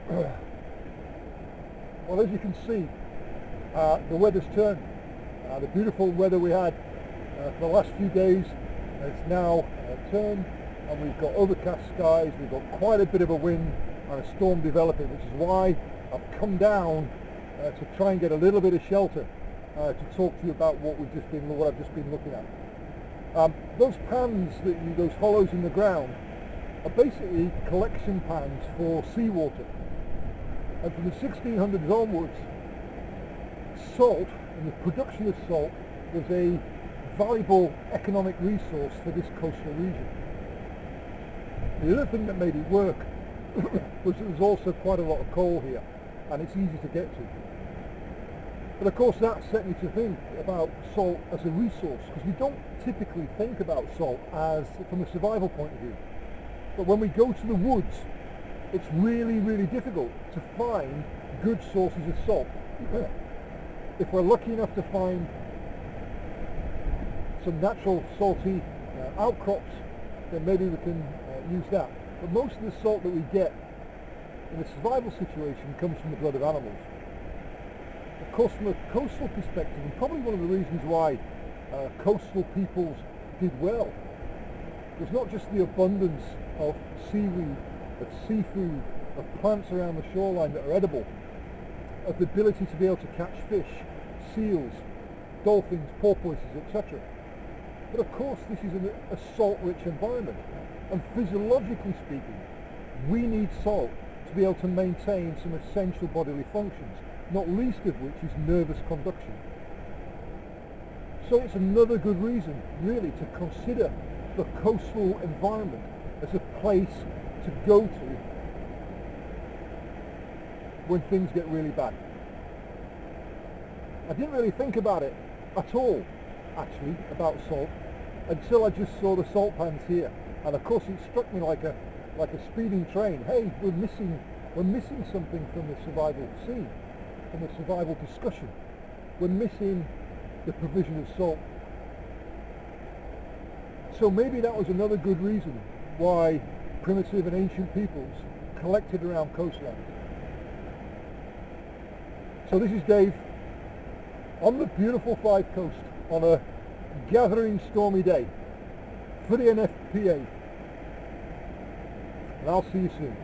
Well, as you can see, the weather's turned. The beautiful weather we had for the last few days has now turned, and we've got overcast skies, we've got quite a bit of a wind and a storm developing, which is why I've come down to try and get a little bit of shelter to talk to you about what I've just been looking at. Those pans, those hollows in the ground, are basically collection pans for seawater. And from the 1600s onwards, salt and the production of salt was a valuable economic resource for this coastal region. The other thing that made it work was there was also quite a lot of coal here, and it's easy to get to. But of course that set me to think about salt as a resource, because we don't typically think about salt as from a survival point of view. But when we go to the woods, it's really, really difficult to find good sources of salt. If we're lucky enough to find some natural salty outcrops, then maybe we can use that. But most of the salt that we get in a survival situation comes from the blood of animals. Of course, from a coastal perspective, and probably one of the reasons why coastal peoples did well, was not just the abundance of seaweed, of seafood, of plants around the shoreline that are edible, of the ability to be able to catch fish, seals, dolphins, porpoises, etc. But of course this is a salt-rich environment, and physiologically speaking, we need salt to be able to maintain some essential bodily functions, not least of which is nervous conduction. So it's another good reason, really, to consider the coastal environment as a place to go to when things get really bad. I didn't really think about it at all, actually, about salt, until I just saw the salt pans here, and of course it struck me like a speeding train. Hey, we're missing something from the survival scene, from the survival discussion. We're missing the provision of salt. So maybe that was another good reason why primitive and ancient peoples collected around coastlines. So this is Dave on the beautiful Five Coast on a gathering stormy day for the NFPA, and I'll see you soon.